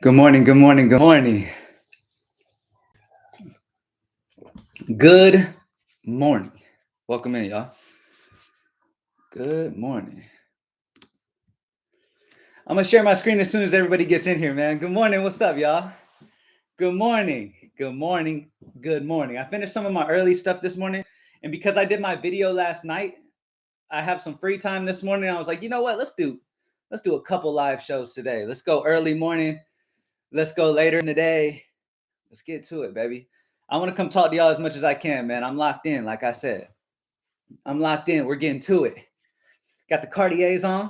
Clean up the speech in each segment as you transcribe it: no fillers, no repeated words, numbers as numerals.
Good morning, good morning, good morning. Good morning. Welcome in, y'all. Good morning. I'm going to share my screen as soon as everybody gets in here, man. Good morning. What's up, y'all? Good morning. Good morning. Good morning. I finished some of my early stuff this morning, and because I did my video last night, I have some free time this morning. I was like, you know what? Let's do a couple live shows today. Let's go early morning. Let's go later in the day. Let's get to it, baby. I want to come talk to y'all as much as I can, man. I'm locked in, like I said. I'm locked in. We're getting to it. Got the Cartiers on.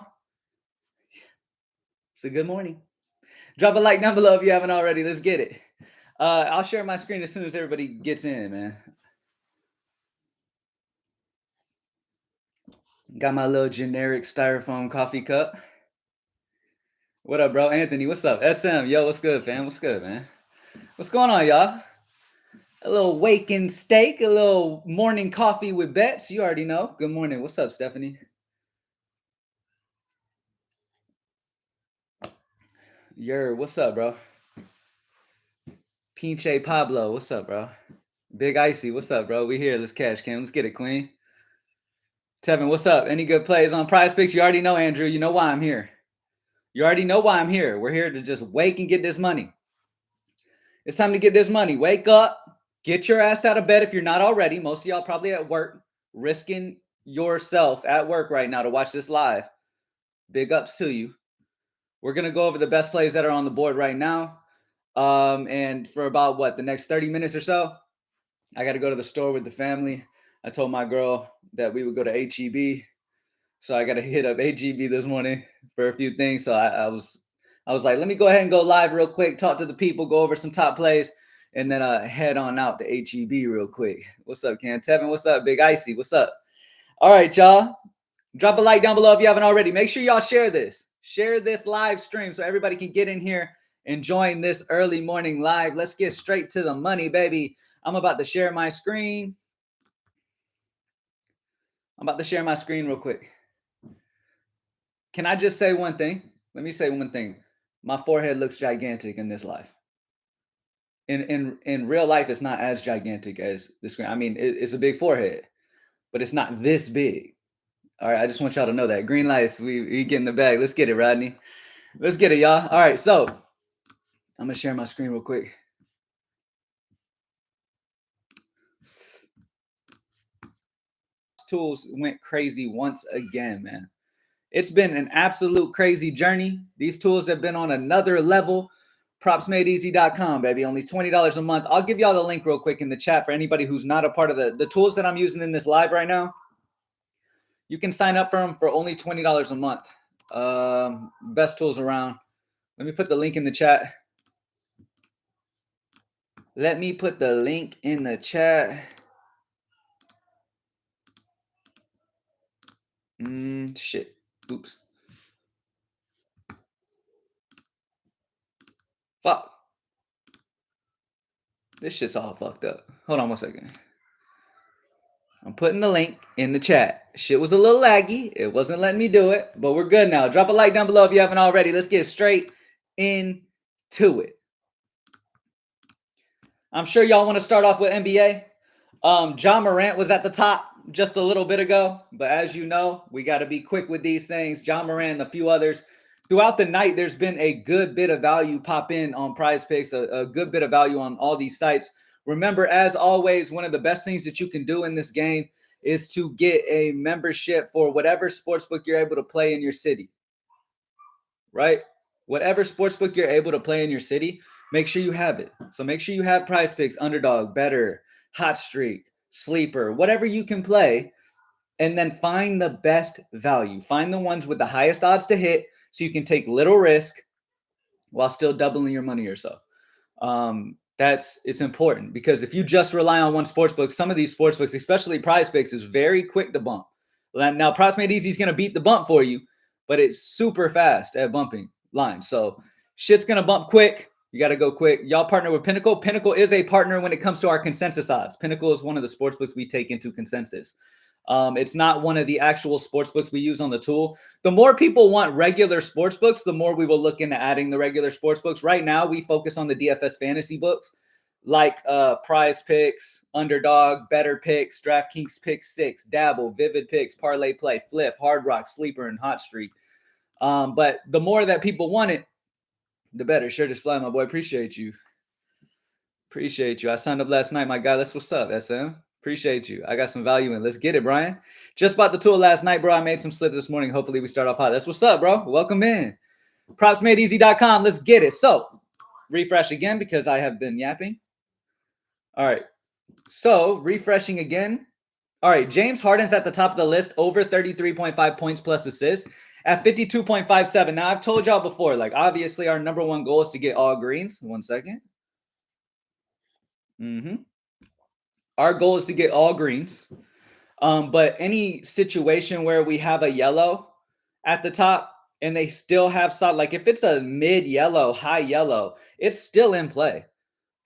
So good morning. Drop a like down below if you haven't already. Let's get it. I'll share my screen as soon as everybody gets in, man. Got my little generic styrofoam coffee cup. What up, bro? Anthony, what's up? SM, yo, what's good, fam? What's good, man? What's going on, y'all? A little waking steak, a little morning coffee with bets. You already know. Good morning. What's up, Stephanie? What's up, bro? Pinche Pablo, what's up, bro? Big Icy, what's up, bro? We here. Let's cash, Cam. Let's get it, Queen. Tevin, what's up? Any good plays on Prizepicks? You already know, Andrew. You know why I'm here. You already know why I'm here. We're here to just wake and get this money. It's time to get this money. Wake up. Get your ass out of bed if you're not already. Most of y'all probably at work, risking yourself at work right now to watch this live. Big ups to you. We're going to go over the best plays that are on the board right now. And for about, the next 30 minutes or so, I got to go to the store with the family. I told my girl that we would go to HEB. So I got to hit up HEB this morning for a few things. So I was like, let me go ahead and go live real quick, talk to the people, go over some top plays, and then head on out to HEB real quick. What's up, Cam? Tevin, what's up? Big Icy, what's up? All right, y'all. Drop a like down below if you haven't already. Make sure y'all share this. Share this live stream so everybody can get in here and join this early morning live. Let's get straight to the money, baby. I'm about to share my screen. I'm about to share my screen real quick. Can I just say one thing? Let me say one thing. My forehead looks gigantic in this life. In real life, it's not as gigantic as the screen. I mean, it's a big forehead, but it's not this big. All right, I just want y'all to know that. Green lights, we get in the bag. Let's get it, Rodney. Let's get it, y'all. All right, so I'm going to share my screen real quick. Tools went crazy once again, man. It's been an absolute crazy journey. These tools have been on another level. Propsmadeeasy.com, baby. Only $20 a month. I'll give y'all the link real quick in the chat for anybody who's not a part of the tools that I'm using in this live right now. You can sign up for them for only $20 a month. Best tools around. Let me put the link in the chat. Let me put the link in the chat. Shit. Oops. Fuck. This shit's all fucked up. Hold on 1 second. I'm putting the link in the chat. Shit was a little laggy. It wasn't letting me do it, but we're good now. Drop a like down below if you haven't already. Let's get straight into it. I'm sure y'all want to start off with NBA. Ja Morant was at the top just a little bit ago, but as you know, we got to be quick with these things. Ja Morant and a few others. Throughout the night, there's been a good bit of value pop in on Prizepicks, a good bit of value on all these sites. Remember, as always, one of the best things that you can do in this game is to get a membership for whatever sportsbook you're able to play in your city, right? Whatever sportsbook you're able to play in your city, make sure you have it. So make sure you have Prizepicks, Underdog, Better, Hot Streak, Sleeper, whatever you can play, and then find the best value. Find the ones with the highest odds to hit so you can take little risk while still doubling your money or so. It's important because if you just rely on one sportsbook, some of these sportsbooks, especially Prizepicks, is very quick to bump. Now, PropsMadeEasy is going to beat the bump for you, but it's super fast at bumping lines. So shit's going to bump quick. You got to go quick. Y'all partner with Pinnacle. Pinnacle is a partner when it comes to our consensus odds. Pinnacle is one of the sportsbooks we take into consensus. It's not one of the actual sports books we use on the tool. The more people want regular sports books, the more we will look into adding the regular sports books. Right now, we focus on the DFS fantasy books like Prizepicks, Underdog, Better Picks, DraftKings Pick 6, Dabble, Vivid Picks, Parlay Play, Flip, Hard Rock, Sleeper, and Hot Streak. But the more that people want it, the better. Sure to fly, my boy. Appreciate you. Appreciate you. I signed up last night, my guy. That's what's up, SM. Appreciate you. I got some value in. Let's get it, Brian. Just bought the tool last night, bro. I made some slips this morning. Hopefully we start off hot. That's what's up, bro. Welcome in. Propsmadeeasy.com. Let's get it. So refresh again because I have been yapping. All right. So refreshing again. All right. James Harden's at the top of the list, over 33.5 points plus assists at 52.57. Now, I've told y'all before, like, obviously our number one goal is to get all greens. 1 second. Our goal is to get all greens. But any situation where we have a yellow at the top and they still have solid, like if it's a mid yellow, high yellow, it's still in play.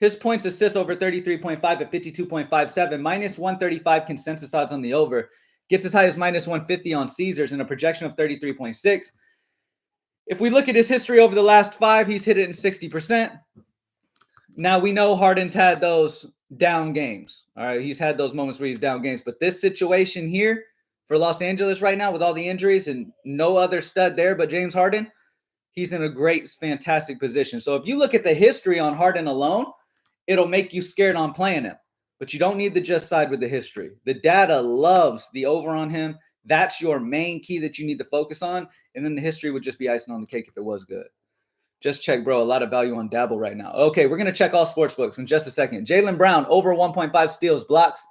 His points assist over 33.5 at 52.57, minus 135 consensus odds on the over, gets as high as minus 150 on Caesars and a projection of 33.6. If we look at his history over the last 5, he's hit it in 60%. Now we know Harden's had those down games. All right. He's had those moments where he's down games. But this situation here for Los Angeles right now with all the injuries and no other stud there but James Harden, he's in a great, fantastic position. So if you look at the history on Harden alone, it'll make you scared on playing him. But you don't need to just side with the history. The data loves the over on him. That's your main key that you need to focus on. And then the history would just be icing on the cake if it was good. Just check, bro. A lot of value on Dabble right now. Okay, we're going to check all sports books in just a second. Jaylen Brown, over 1.5 steals, blocks,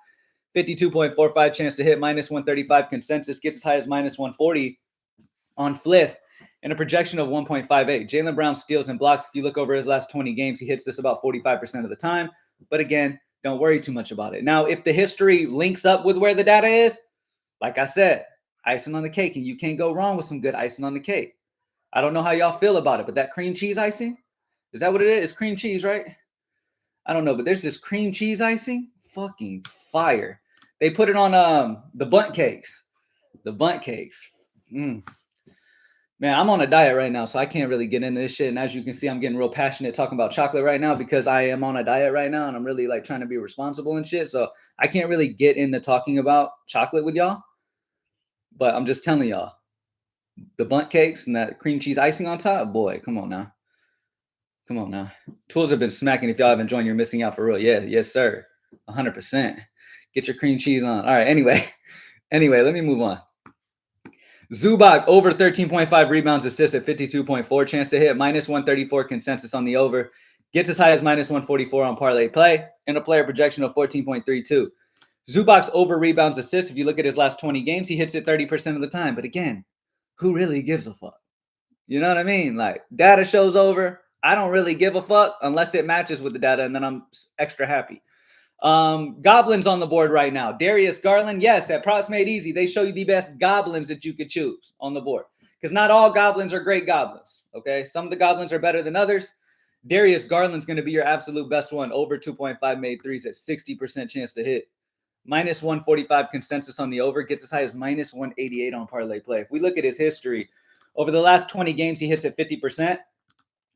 52.45 chance to hit, minus 135 consensus, gets as high as minus 140 on Fliff, and a projection of 1.58. Jaylen Brown steals and blocks. If you look over his last 20 games, he hits this about 45% of the time. But again, don't worry too much about it. Now, if the history links up with where the data is, like I said, icing on the cake, and you can't go wrong with some good icing on the cake. I don't know how y'all feel about it, but that cream cheese icing, is that what it is? It's cream cheese, right? I don't know, but there's this cream cheese icing, fucking fire. They put it on the bundt cakes. The bundt cakes. Man, I'm on a diet right now, so I can't really get into this shit. And as you can see, I'm getting real passionate talking about chocolate right now because I am on a diet right now, and I'm really like trying to be responsible and shit. So I can't really get into talking about chocolate with y'all, but I'm just telling y'all. The bundt cakes and that cream cheese icing on top, boy, come on now. Come on now. Tools have been smacking. If y'all haven't joined, you're missing out for real. Yeah, yes, sir. 100%. Get your cream cheese on. All right, anyway, let me move on. Zubac, over 13.5 rebounds, assists at 52.4 chance to hit, minus 134 consensus on the over, gets as high as minus 144 on parlay play, and a player projection of 14.32. Zubac's over rebounds, assists. If you look at his last 20 games, he hits it 30% of the time. But again, who really gives a fuck? You know what I mean? Like, data shows over. I don't really give a fuck unless it matches with the data, and then I'm extra happy. Goblins on the board right now. Darius Garland, yes, at Props Made Easy, they show you the best goblins that you could choose on the board. Because not all goblins are great goblins, okay? Some of the goblins are better than others. Darius Garland's going to be your absolute best one. Over 2.5 made threes at 60% chance to hit. Minus 145 consensus on the over, gets as high as minus 188 on parlay play. If we look at his history, over the last 20 games, he hits at 50%.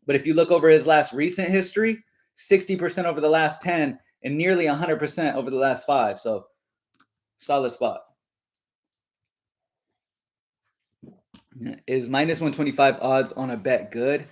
But if you look over his last recent history, 60% over the last 10 and nearly 100% over the last 5. So solid spot. Is minus 125 odds on a bet good?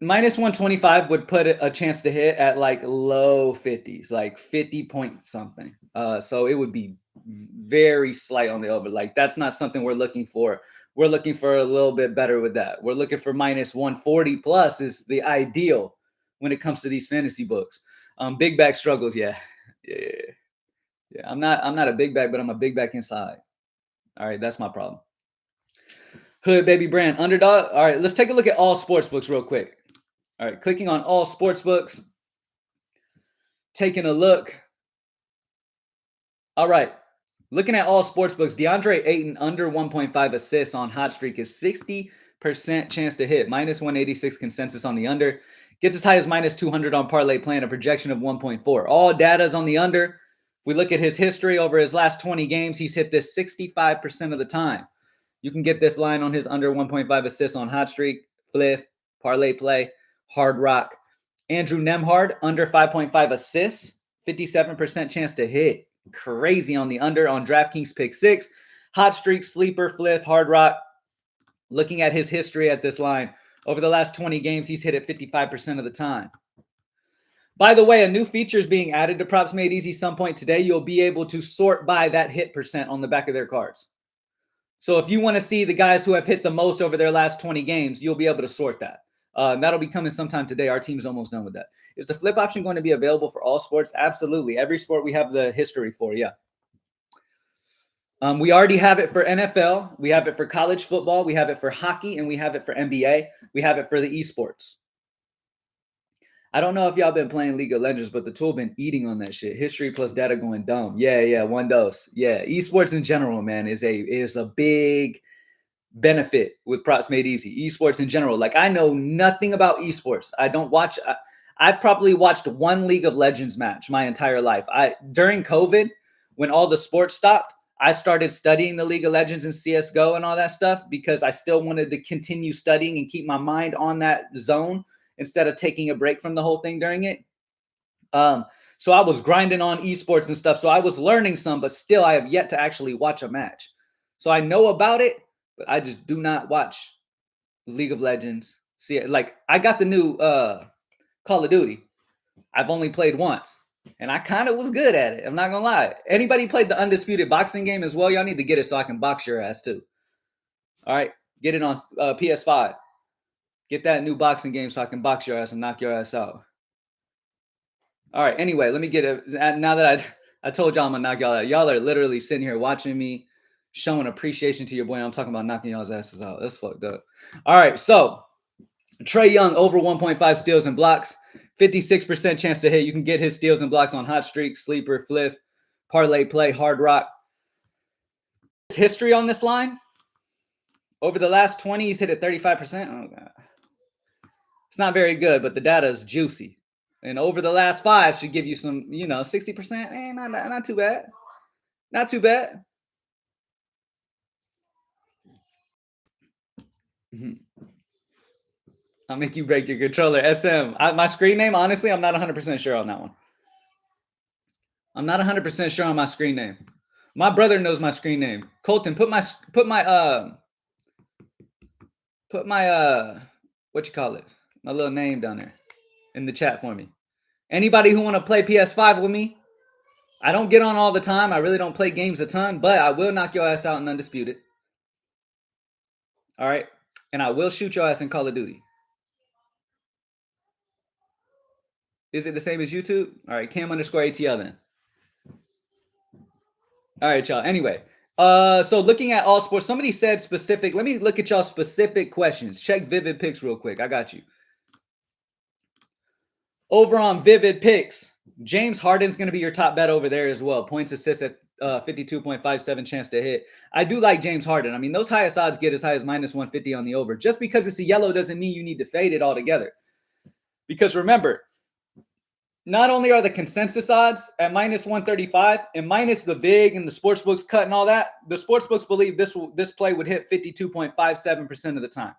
Minus 125 would put a chance to hit at like low 50s, like 50 point something. So it would be very slight on the over. Like, that's not something we're looking for. We're looking for a little bit better with that. We're looking for minus 140 plus is the ideal when it comes to these fantasy books. Big back struggles. Yeah. I'm not a big back, but I'm a big back inside. All right. That's my problem. Hood baby brand underdog. All right. Let's take a look at all sports books real quick. All right, clicking on all sports books, taking a look. All right, looking at all sports books, DeAndre Ayton under 1.5 assists on hot streak is 60% chance to hit, minus 186 consensus on the under, gets as high as minus 200 on parlay plan, a projection of 1.4. All data is on the under. If we look at his history over his last 20 games, he's hit this 65% of the time. You can get this line on his under 1.5 assists on Hot Streak, Fliff, Parlay Play, Hard Rock. Andrew Nemhard, under 5.5 assists, 57% chance to hit. Crazy on the under on DraftKings Pick 6. Hot Streak, Sleeper, Fliff, Hard Rock. Looking at his history at this line, over the last 20 games, he's hit it 55% of the time. By the way, a new feature is being added to Props Made Easy some point today. You'll be able to sort by that hit percent on the back of their cards. So if you want to see the guys who have hit the most over their last 20 games, you'll be able to sort that. That'll be coming sometime today. Our team's almost done with that. Is the flip option going to be available for all sports? Absolutely. Every sport we have the history for, yeah. We already have it for NFL. We have it for college football. We have it for hockey, and we have it for NBA. We have it for the esports. I don't know if y'all been playing League of Legends, but the tool been eating on that shit. History plus data going dumb. Yeah, one dose. Yeah, esports in general, man, is a big benefit with Props Made Easy. Esports in general. Like, I know nothing about esports. I don't watch. I've probably watched one League of Legends match my entire life. During COVID, when all the sports stopped, I started studying the League of Legends and CSGO and all that stuff because I still wanted to continue studying and keep my mind on that zone instead of taking a break from the whole thing during it. So I was grinding on esports and stuff. So I was learning some, but still I have yet to actually watch a match. So I know about it, but I just do not watch League of Legends. See, like, I got the new Call of Duty. I've only played once. And I kind of was good at it. I'm not going to lie. Anybody played the Undisputed boxing game as well? Y'all need to get it so I can box your ass too. All right. Get it on PS5. Get that new boxing game so I can box your ass and knock your ass out. All right. Anyway, let me get it. Now that I told y'all I'm going to knock y'all out. Y'all are literally sitting here watching me, showing appreciation to your boy. I'm talking about knocking y'all's asses out. That's fucked up. All right. So Trae Young over 1.5 steals and blocks. 56% chance to hit. You can get his steals and blocks on Hot Streak, Sleeper, Fliff, Parlay Play, Hard Rock. History on this line. Over the last 20, he's hit at 35%. Oh, God. It's not very good, but the data is juicy. And over the last 5 should give you some, 60%. Not too bad. Not too bad. I'll make you break your controller. SM. My screen name, honestly, I'm not 100% sure on that one. I'm not 100% sure on my screen name. My brother knows my screen name. Colton, put my what you call it? My little name down there in the chat for me. Anybody who want to play PS5 with me? I don't get on all the time. I really don't play games a ton, but I will knock your ass out in Undisputed. All right? And I will shoot your ass in Call of Duty. Is it the same as YouTube? All right, Cam_ATL then. All right, y'all. Anyway, so looking at all sports, somebody said specific. Let me look at y'all specific questions. Check Vivid Picks real quick. I got you. Over on Vivid Picks, James Harden's going to be your top bet over there as well. Points, assists at 52.57 chance to hit. I do like James Harden. I mean, those highest odds get as high as -150 on the over. Just because it's a yellow doesn't mean you need to fade it altogether. Because remember, not only are the consensus odds at -135 and minus the VIG and the sportsbooks cut and all that, the sportsbooks believe this play would hit 52.57% of the time.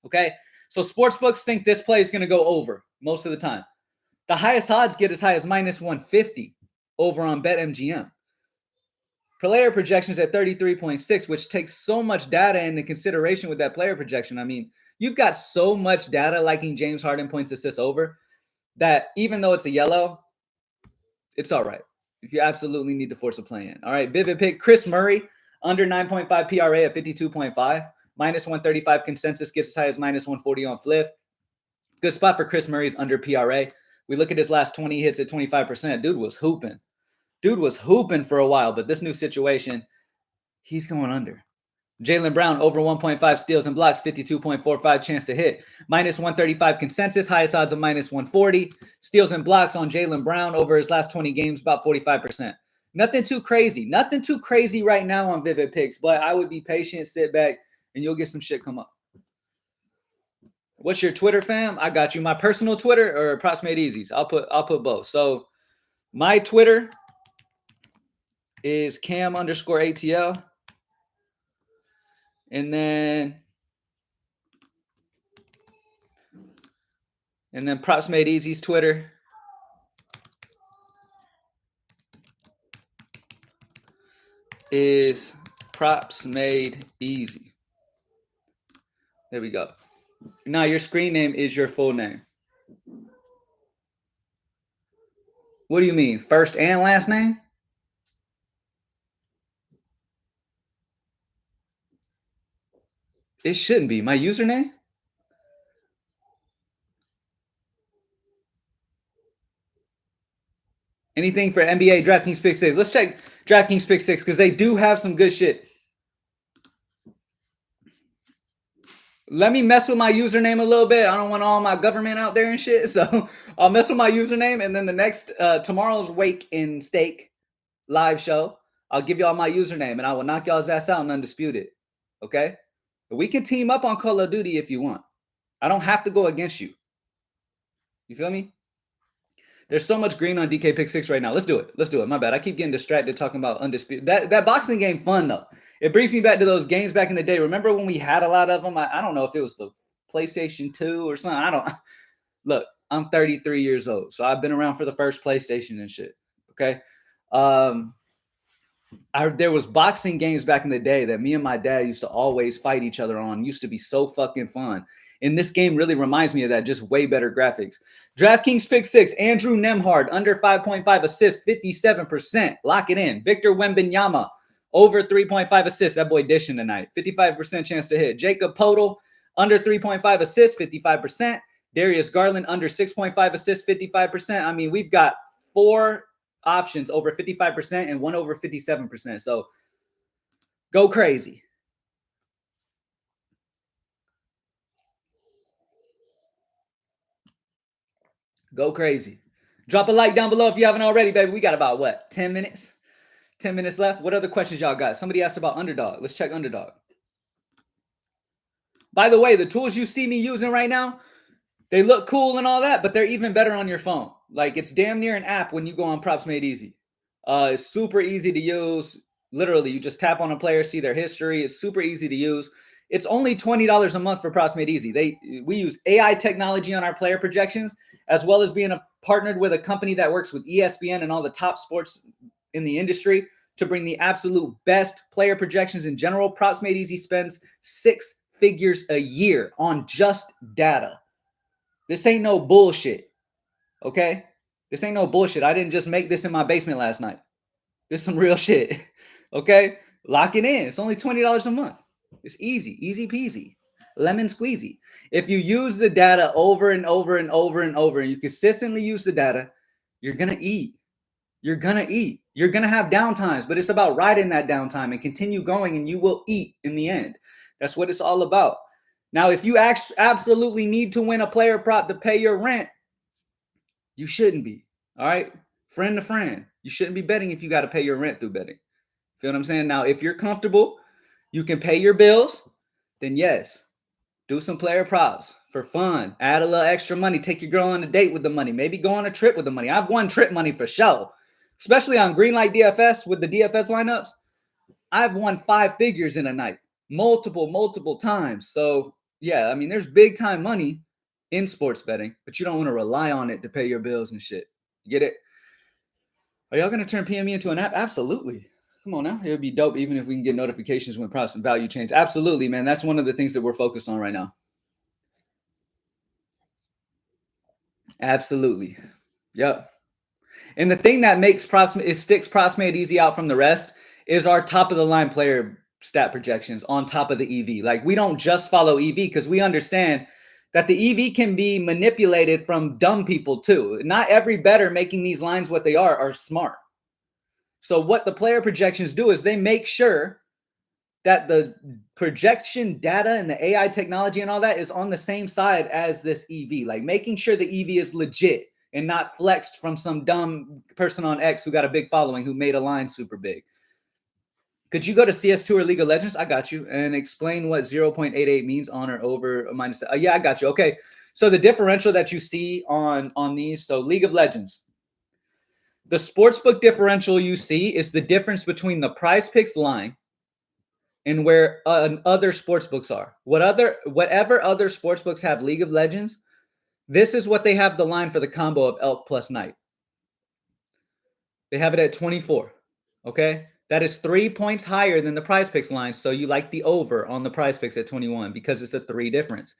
Okay, so sportsbooks think this play is going to go over most of the time. The highest odds get as high as -150 over on BetMGM. Player projections at 33.6, which takes so much data into consideration with that player projection. I mean, you've got so much data liking James Harden points assists over that even though it's a yellow, it's all right. If you absolutely need to force a play in. All right, Vivid Pick, Chris Murray, under 9.5 PRA at 52.5. -135 consensus gets as high as -140 on Fliff. Good spot for Chris Murray's under PRA. We look at his last 20 hits at 25%. Dude was hooping. Dude was hooping for a while, but this new situation, he's going under. Jaylen Brown, over 1.5 steals and blocks, 52.45 chance to hit. -135 consensus, highest odds of -140. Steals and blocks on Jaylen Brown over his last 20 games, about 45%. Nothing too crazy. Nothing too crazy right now on Vivid Picks, but I would be patient, sit back, and you'll get some shit come up. What's your Twitter, fam? I got you. My personal Twitter or Props Made Easies? I'll put both. So my Twitter is Cam_ATL. And then Props Made Easy's Twitter is Props Made Easy. There we go. Now your screen name is your full name. What do you mean? First and last name? It shouldn't be. My username? Anything for NBA DraftKings Pick 6. Let's check DraftKings Pick 6 because they do have some good shit. Let me mess with my username a little bit. I don't want all my government out there and shit. So I'll mess with my username. And then the next, tomorrow's Wake and Steak live show, I'll give y'all my username and I will knock y'all's ass out and undisputed. Okay? We can team up on Call of Duty if you want. I don't have to go against you. You feel me? There's so much green on DK Pick 6 right now. Let's do it. Let's do it. My bad. I keep getting distracted talking about undisputed. That boxing game fun though. It brings me back to those games back in the day. Remember when we had a lot of them? I don't know if it was the PlayStation 2 or something. I don't look. I'm 33 years old, so I've been around for the first PlayStation and shit. Okay. There was boxing games back in the day that me and my dad used to always fight each other on. Used to be so fucking fun. And this game really reminds me of that, just way better graphics. DraftKings Pick 6, Andrew Nemhard, under 5.5 assists, 57%. Lock it in. Victor Wembanyama, over 3.5 assists. That boy dishing tonight. 55% chance to hit. Jacob Podol, under 3.5 assists, 55%. Darius Garland, under 6.5 assists, 55%. I mean, we've got 4 options over 55% and 1 over 57%. So go crazy. Go crazy. Drop a like down below if you haven't already, baby. We got about what? 10 minutes? 10 minutes left. What other questions y'all got? Somebody asked about Underdog. Let's check Underdog. By the way, the tools you see me using right now, they look cool and all that, but they're even better on your phone. Like it's damn near an app when you go on Props Made Easy. It's super easy to use. Literally, you just tap on a player, see their history. It's super easy to use. It's only $20 a month for Props Made Easy. We use AI technology on our player projections, as well as being partnered with a company that works with ESPN and all the top sports in the industry to bring the absolute best player projections in general. Props Made Easy spends 6 figures a year on just data. This ain't no bullshit, okay? This ain't no bullshit. I didn't just make this in my basement last night. This is some real shit, okay? Lock it in. It's only $20 a month. It's easy, easy peasy, lemon squeezy. If you use the data over and over and over and over, and you consistently use the data, you're going to eat. You're going to eat. You're going to have downtimes, but it's about riding that downtime and continue going, and you will eat in the end. That's what it's all about. Now, if you absolutely need to win a player prop to pay your rent, you shouldn't be. All right? Friend to friend. You shouldn't be betting if you got to pay your rent through betting. Feel what I'm saying? Now, if you're comfortable, you can pay your bills, then yes, do some player props for fun. Add a little extra money. Take your girl on a date with the money. Maybe go on a trip with the money. I've won trip money for sure, especially on Greenlight DFS with the DFS lineups. I've won 5 figures in a night, multiple times. So yeah, I mean, there's big time money in sports betting, but you don't want to rely on it to pay your bills and shit. You get it? Are y'all going to turn PME into an app? Absolutely. Come on now. It would be dope even if we can get notifications when price and value change. Absolutely, man. That's one of the things that we're focused on right now. Absolutely. Yep. And the thing that makes sticks Props Made Easy out from the rest is our top of the line player stat projections on top of the EV. Like we don't just follow EV because we understand that the EV can be manipulated from dumb people too. Not every bettor making these lines what they are smart. So what the player projections do is they make sure that the projection data and the AI technology and all that is on the same side as this EV, like making sure the EV is legit and not flexed from some dumb person on X who got a big following who made a line super big. Could you go to CS2 or League of Legends? I got you. And explain what 0.88 means on or over or minus. Yeah, I got you. Okay. So the differential that you see on these, so League of Legends, The sportsbook differential you see is the difference between the Prizepicks line and where other sportsbooks are. Whatever other sportsbooks have League of Legends, this is what they have the line for the combo of Elk plus Knight. They have it at 24. Okay, that is 3 points higher than the Prizepicks line. So you like the over on the Prizepicks at 21 because it's a 3 difference.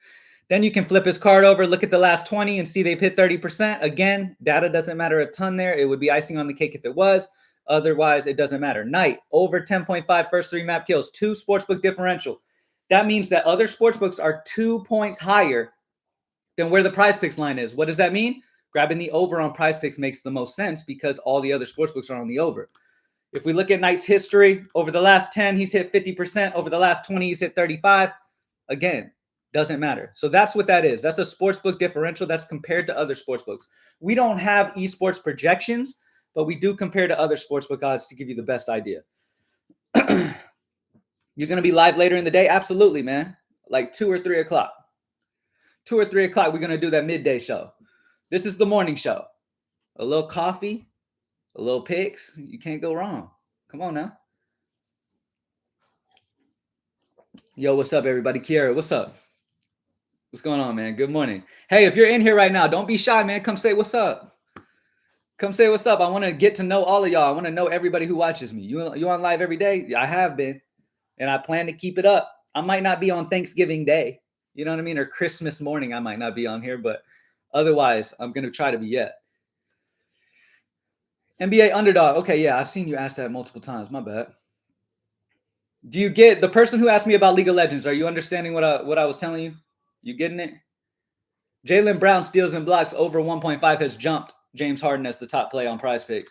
Then you can flip his card over, look at the last 20 and see they've hit 30%. Again, data doesn't matter a ton there. It would be icing on the cake if it was. Otherwise, it doesn't matter. Knight, over 10.5 first 3 map kills, 2 sportsbook differential. That means that other sportsbooks are 2 points higher than where the Prizepicks line is. What does that mean? Grabbing the over on Prizepicks makes the most sense because all the other sportsbooks are on the over. If we look at Knight's history, over the last 10, he's hit 50%. Over the last 20, he's hit 35. Again, doesn't matter. So that's what that is. That's a sportsbook differential that's compared to other sportsbooks. We don't have esports projections, but we do compare to other sportsbook odds to give you the best idea. You're going to be live later in the day? Absolutely, man. Like 2 or 3 o'clock. 2 or 3 o'clock, we're going to do that midday show. This is the morning show. A little coffee, a little picks. You can't go wrong. Come on now. Yo, what's up, everybody? Kiara, what's up? What's going on, man? Good morning. Hey, if you're in here right now, don't be shy, man. Come say what's up. Come say what's up. I want to get to know all of y'all. I want to know everybody who watches me. You on live every day? I have been, and I plan to keep it up. I might not be on Thanksgiving Day. You know what I mean? Or Christmas morning, I might not be on here, but otherwise, I'm going to try to be yet. NBA underdog. Okay, yeah, I've seen you ask that multiple times. My bad. Do you get the person who asked me about League of Legends? Are you understanding what I was telling you? You getting it? Jaylen Brown steals and blocks over 1.5 has jumped James Harden as the top play on Prizepicks.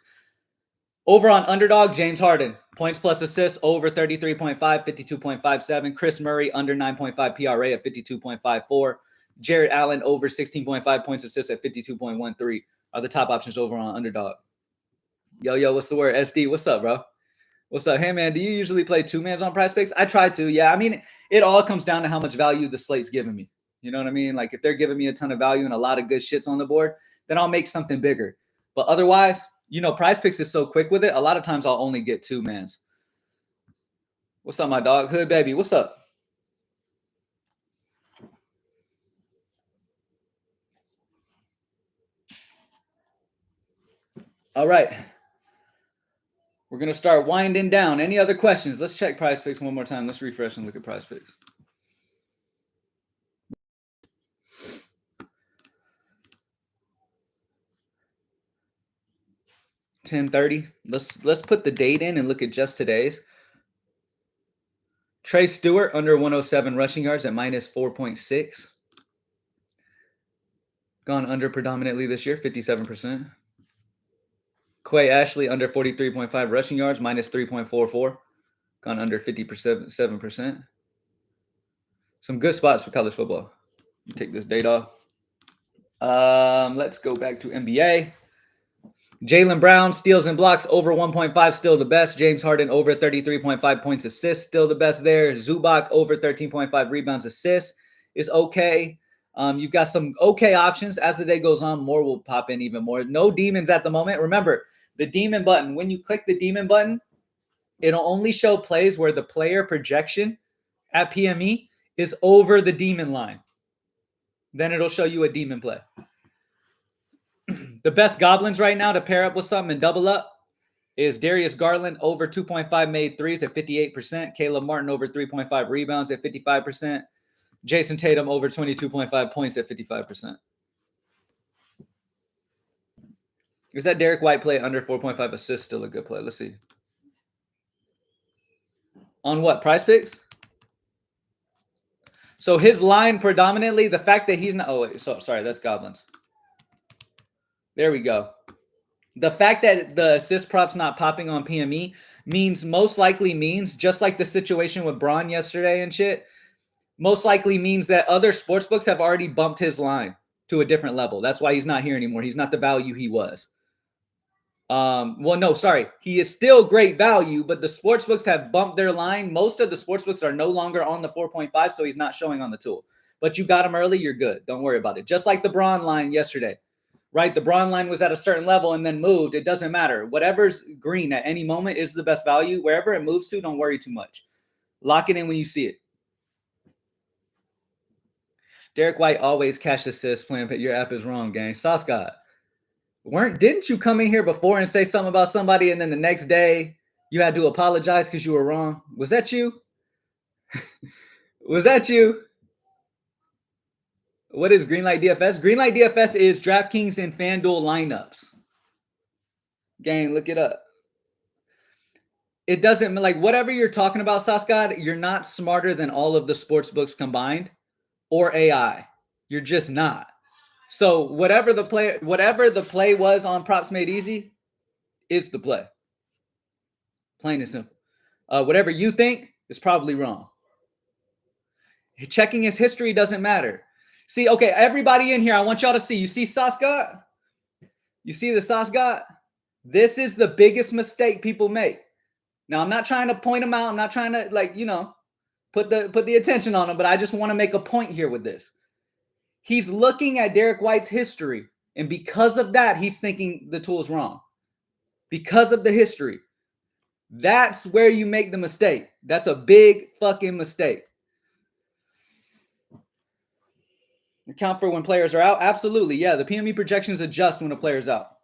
Over on underdog, James Harden. Points plus assists over 33.5, 52.57. Chris Murray under 9.5 PRA at 52.54. Jared Allen over 16.5 points assists at 52.13 are the top options over on underdog. Yo, what's the word? SD, what's up, bro? What's up? Hey, man, do you usually play 2-mans on Prizepicks? I try to, yeah. I mean, it all comes down to how much value the slate's giving me. You know what I mean? Like, if they're giving me a ton of value and a lot of good shits on the board, then I'll make something bigger. But otherwise, you know, Prizepicks is so quick with it. A lot of times I'll only get 2-mans. What's up, my dog? Hood baby, what's up? All right. We're going to start winding down. Any other questions? Let's check Prizepicks one more time. Let's refresh and look at Prizepicks. $10.30. Let's put the date in and look at just today's. Trey Stewart under 107 rushing yards at minus 4.6. Gone under predominantly this year, 57%. Quay Ashley under 43.5 rushing yards, minus 3.44. Gone under 57%. Some good spots for college football. Take this date off. Let's go back to NBA. Jaylen Brown steals and blocks over 1.5, still the best. James Harden over 33.5 points assists, still the best there. Zubac over 13.5 rebounds assists is okay. You've got some okay options. As the day goes on, more will pop in even more. No demons at the moment. Remember, the demon button, when you click the demon button, it'll only show plays where the player projection at PME is over the demon line. Then it'll show you a demon play. The best goblins right now to pair up with something and double up is Darius Garland over 2.5 made threes at 58%. Caleb Martin over 3.5 rebounds at 55%. Jason Tatum over 22.5 points at 55%. Is that Derek White play under 4.5 assists still a good play? Let's see. On what? Prizepicks? So his line predominantly, the fact that he's not... Oh, wait. Sorry, that's goblins. There we go. The fact that the assist prop's not popping on PME most likely means, just like the situation with Braun yesterday and shit, most likely means that other sportsbooks have already bumped his line to a different level. That's why he's not here anymore. He's not the value he was. Well, no, sorry. He is still great value, but the sportsbooks have bumped their line. Most of the sportsbooks are no longer on the 4.5, so he's not showing on the tool. But you got him early, you're good. Don't worry about it. Just like the Braun line yesterday. right? The brown line was at a certain level and then moved. It doesn't matter. Whatever's green at any moment is the best value. Wherever it moves to, don't worry too much. Lock it in when you see it. Derek White always cash assists playing, but your app is wrong, gang. Sauce God. Didn't you come in here before and say something about somebody and then the next day you had to apologize because you were wrong? Was that you? Was that you? What is Greenlight DFS? Greenlight DFS is DraftKings and FanDuel lineups. Gang, look it up. It doesn't, like, whatever you're talking about, Sauce God, you're not smarter than all of the sports books combined or AI. You're just not. So whatever the play was on Props Made Easy is the play. Plain and simple. Whatever you think is probably wrong. Checking his history doesn't matter. See, okay, everybody in here, I want y'all to see. You see Sauce God? You see the Sauce God? This is the biggest mistake people make. Now, I'm not trying to point them out. I'm not trying to, like, put the attention on them, but I just want to make a point here with this. He's looking at Derek White's history, and because of that, he's thinking the tool's wrong. Because of the history. That's where you make the mistake. That's a big fucking mistake. Account for when players are out? Absolutely. Yeah, the PME projections adjust when a player's out.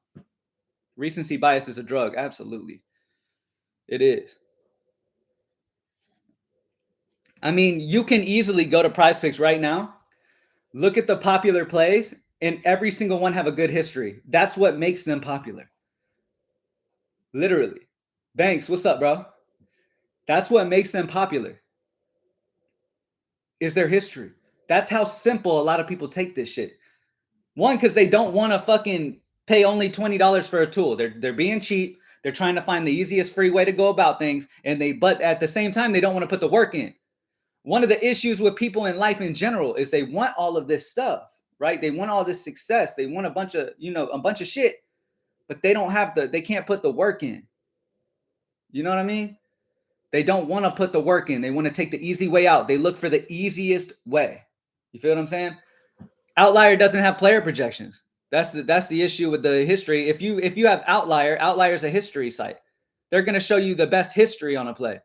Recency bias is a drug. Absolutely. It is. I mean, you can easily go to Prizepicks right now, look at the popular plays, and every single one have a good history. That's what makes them popular. Literally. Banks, what's up, bro? That's what makes them popular. Is their history. That's how simple a lot of people take this shit. One, because they don't want to fucking pay only $20 for a tool. They're being cheap. They're trying to find the easiest free way to go about things. But at the same time, they don't want to put the work in. One of the issues with people in life in general is they want all of this stuff, right? They want all this success. They want a bunch of shit, but they can't put the work in. You know what I mean? They don't want to put the work in. They want to take the easy way out. They look for the easiest way. You feel what I'm saying? Outlier doesn't have player projections. That's the issue with the history. If you have Outlier's a history site. They're going to show you the best history on a play.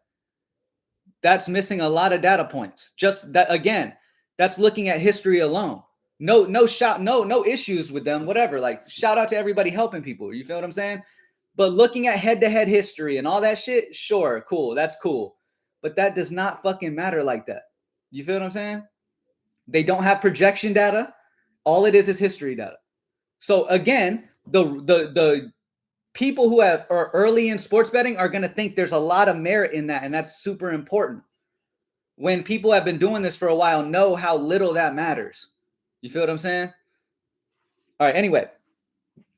That's missing a lot of data points. Just that, again, that's looking at history alone. No issues with them, whatever. Like, shout out to everybody helping people. You feel what I'm saying? But looking at head-to-head history and all that shit, sure, cool. That's cool. But that does not fucking matter like that. You feel what I'm saying? They don't have projection data. All it is history data. So again, the people who are early in sports betting are going to think there's a lot of merit in that, and that's super important. When people have been doing this for a while, know how little that matters. You feel what I'm saying? All right, anyway,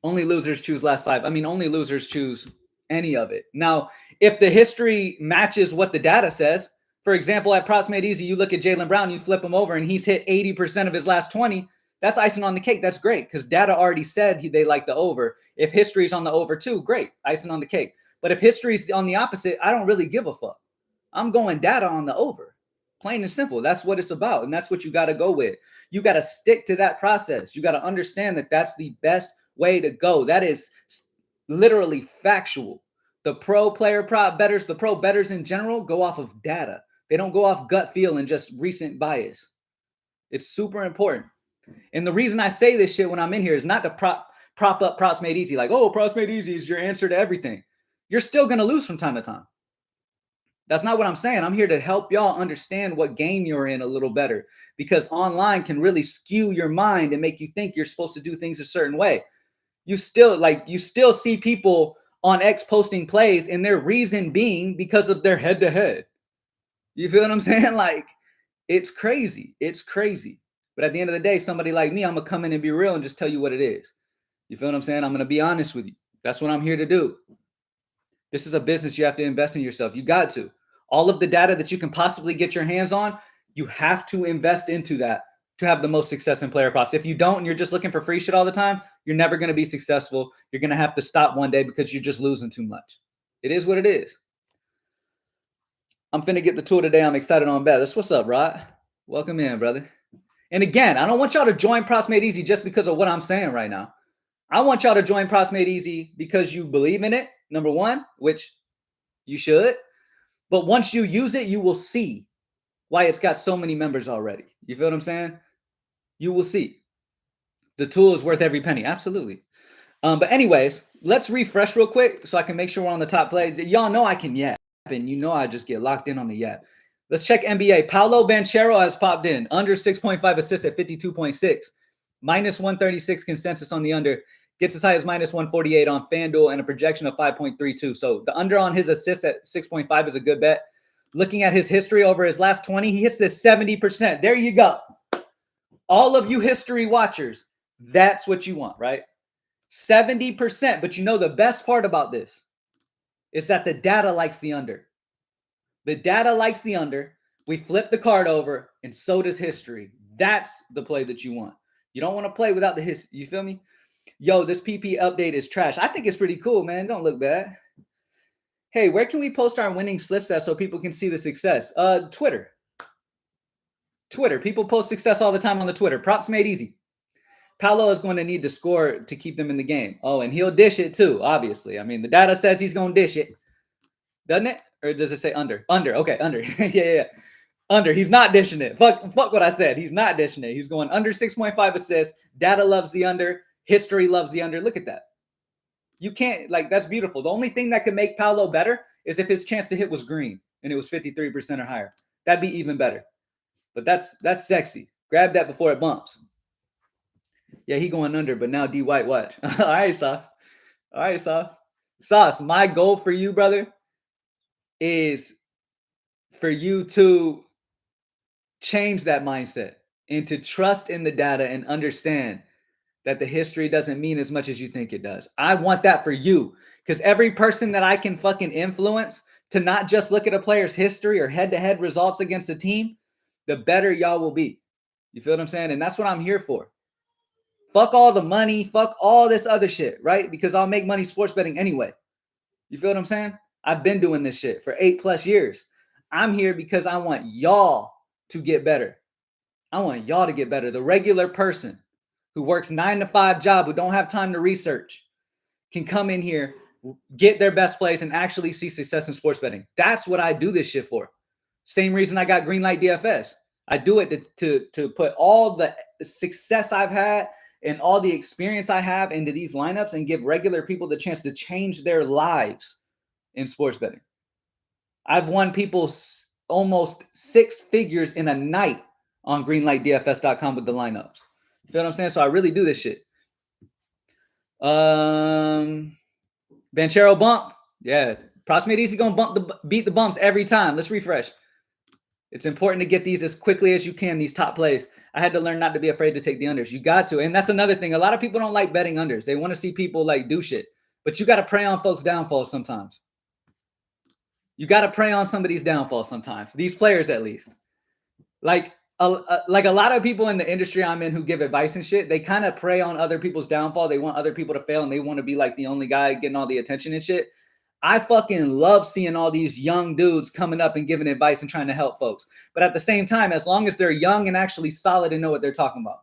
only losers choose last five. I mean, only losers choose any of it. Now, if the history matches what the data says, for example, at Props Made Easy, you look at Jaylen Brown, you flip him over, and he's hit 80% of his last 20. That's icing on the cake. That's great because data already said they like the over. If history's on the over too, great, icing on the cake. But if history's on the opposite, I don't really give a fuck. I'm going data on the over. Plain and simple. That's what it's about, and that's what you got to go with. You got to stick to that process. You got to understand that that's the best way to go. That is literally factual. The pro player prop bettors, the pro bettors in general, go off of data. They don't go off gut feel and just recent bias. It's super important. And the reason I say this shit when I'm in here is not to prop up Props Made Easy. Like, oh, Props Made Easy is your answer to everything. You're still going to lose from time to time. That's not what I'm saying. I'm here to help y'all understand what game you're in a little better, because online can really skew your mind and make you think you're supposed to do things a certain way. You still see people on X posting plays, and their reason being because of their head-to-head. You feel what I'm saying? Like, it's crazy. It's crazy. But at the end of the day, somebody like me, I'm going to come in and be real and just tell you what it is. You feel what I'm saying? I'm going to be honest with you. That's what I'm here to do. This is a business. You have to invest in yourself. You got to. All of the data that you can possibly get your hands on, you have to invest into that to have the most success in player props. If you don't, and you're just looking for free shit all the time, you're never going to be successful. You're going to have to stop one day because you're just losing too much. It is what it is. I'm finna get the tool today. I'm excited on bet. That's what's up, Rod. Welcome in, brother. And again, I don't want y'all to join Props Made Easy just because of what I'm saying right now. I want y'all to join Props Made Easy because you believe in it, number one, which you should. But once you use it, you will see why it's got so many members already. You feel what I'm saying? You will see. The tool is worth every penny. Absolutely. But anyways, let's refresh real quick so I can make sure we're on the top plays. Y'all know I can yap, and you know I just get locked in on the yap. Let's check NBA. Paolo Banchero has popped in. Under 6.5 assists at 52.6. Minus 136 consensus on the under. Gets as high as minus 148 on FanDuel and a projection of 5.32. So the under on his assists at 6.5 is a good bet. Looking at his history over his last 20, he hits this 70%. There you go. All of you history watchers, that's what you want, right? 70%. But you know the best part about this is that the data likes the under. The data likes the under. We flip the card over, and so does history. That's the play that you want. You don't want to play without the history. You feel me? Yo, this PP update is trash. I think it's pretty cool, man. Don't look bad. Hey, where can we post our winning slips at so people can see the success? Twitter. Twitter. People post success all the time on the Twitter. Props Made Easy. Paolo is going to need to score to keep them in the game. Oh, and he'll dish it too, obviously. I mean, the data says he's going to dish it. Doesn't it? Or does it say under? Under. Okay, under. yeah. Under. He's not dishing it. Fuck what I said. He's not dishing it. He's going under 6.5 assists. Data loves the under. History loves the under. Look at that. You can't, like, that's beautiful. The only thing that could make Paolo better is if his chance to hit was green and it was 53% or higher. That'd be even better. But that's sexy. Grab that before it bumps. Yeah, he going under, but now D White, watch. All right, Sauce. All right, Sauce. Sauce, my goal for you, brother, is for you to change that mindset and to trust in the data and understand that the history doesn't mean as much as you think it does. I want that for you because every person that I can fucking influence to not just look at a player's history or head-to-head results against a team, the better y'all will be. You feel what I'm saying? And that's what I'm here for. Fuck all the money. Fuck all this other shit, right? Because I'll make money sports betting anyway. You feel what I'm saying? I've been doing this shit for 8+ years. I'm here because I want y'all to get better. I want y'all to get better. The regular person who works 9-to-5 job, who don't have time to research, can come in here, get their best plays, and actually see success in sports betting. That's what I do this shit for. Same reason I got Greenlight DFS. I do it to put all the success I've had and all the experience I have into these lineups and give regular people the chance to change their lives in sports betting. I've won people almost 6 figures in a night on greenlightdfs.com with the lineups. You feel what I'm saying? So I really do this shit. Banchero bumped. Yeah. Props Made Easy gonna beat the bumps every time. Let's refresh. It's important to get these as quickly as you can, these top plays. I had to learn not to be afraid to take the unders. You got to. And that's another thing. A lot of people don't like betting unders. They want to see people like do shit. But you got to prey on folks' downfalls sometimes. You got to prey on somebody's downfall sometimes. These players, at least. Like a lot of people in the industry I'm in who give advice and shit, they kind of prey on other people's downfall. They want other people to fail, and they want to be like the only guy getting all the attention and shit. I fucking love seeing all these young dudes coming up and giving advice and trying to help folks. But at the same time, as long as they're young and actually solid and know what they're talking about,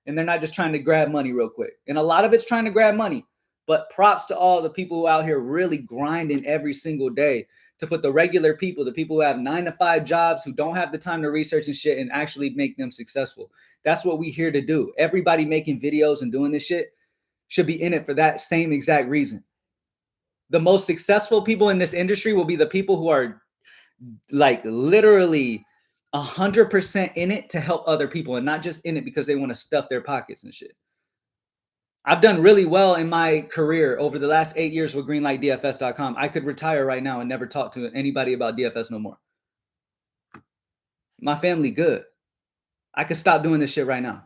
and they're not just trying to grab money real quick. And a lot of it's trying to grab money. But props to all the people who out here really grinding every single day to put the regular people, the people who have 9-to-5 jobs, who don't have the time to research and shit, and actually make them successful. That's what we're here to do. Everybody making videos and doing this shit should be in it for that same exact reason. The most successful people in this industry will be the people who are like literally 100% in it to help other people and not just in it because they want to stuff their pockets and shit. I've done really well in my career over the last 8 years with greenlightdfs.com. I could retire right now and never talk to anybody about DFS no more. My family good. I could stop doing this shit right now.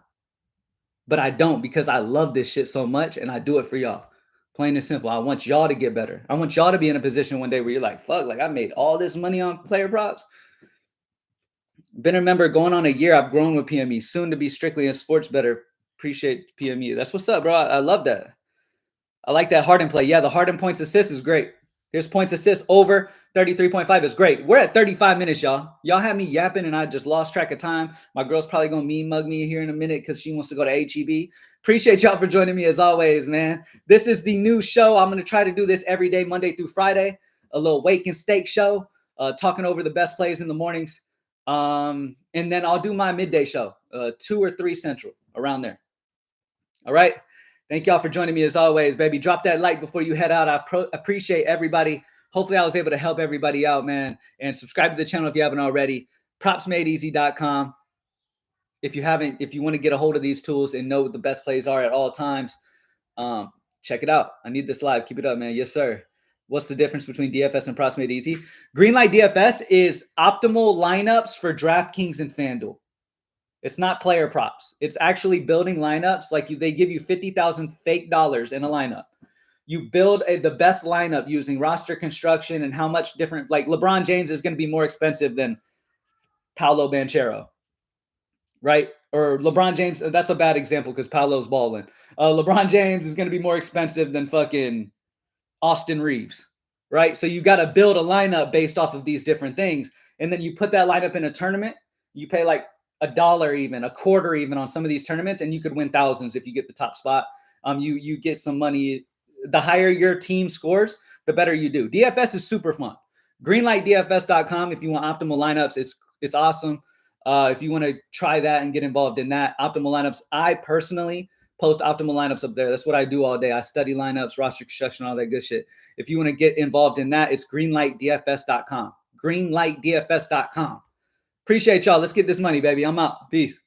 But I don't because I love this shit so much and I do it for y'all. Plain and simple. I want y'all to get better. I want y'all to be in a position one day where you're like, fuck, like I made all this money on player props. Been a member going on a year. I've grown with PME. Soon to be strictly a sports better. Appreciate PME. That's what's up, bro. I love that. I like that Harden play. Yeah, the Harden points assist is great Here's points assists over 33.5 is great. We're at 35 minutes, y'all. Y'all had me yapping and I just lost track of time. My girl's probably going to mean mug me here in a minute because she wants to go to HEB. Appreciate y'all for joining me as always, man. This is the new show. I'm going to try to do this every day, Monday through Friday. A little wake and steak show, talking over the best plays in the mornings. And then I'll do my midday show, 2 or 3 Central, around there. All right. Thank y'all for joining me as always, baby. Drop that like before you head out. I appreciate everybody. Hopefully I was able to help everybody out, man. And subscribe to the channel if you haven't already. Propsmadeeasy.com. If you want to get a hold of these tools and know what the best plays are at all times, check it out. I need this live. Keep it up, man. Yes, sir. What's the difference between DFS and Props Made Easy? Greenlight DFS is optimal lineups for DraftKings and FanDuel. It's not player props. It's actually building lineups. Like they give you 50,000 fake dollars in a lineup. You build the best lineup using roster construction and how much different, like LeBron James is going to be more expensive than Paolo Banchero, right? Or LeBron James, that's a bad example because Paolo's balling. LeBron James is going to be more expensive than fucking Austin Reeves, right? So you got to build a lineup based off of these different things. And then you put that lineup in a tournament. You pay like $1 even, a quarter even on some of these tournaments, and you could win thousands if you get the top spot. You get some money. The higher your team scores, the better you do. DFS is super fun. Greenlightdfs.com if you want optimal lineups. It's awesome. If you want to try that and get involved in that, optimal lineups. I personally post optimal lineups up there. That's what I do all day. I study lineups, roster construction, all that good shit. If you want to get involved in that, it's greenlightdfs.com. Greenlightdfs.com. Appreciate y'all. Let's get this money, baby. I'm out. Peace.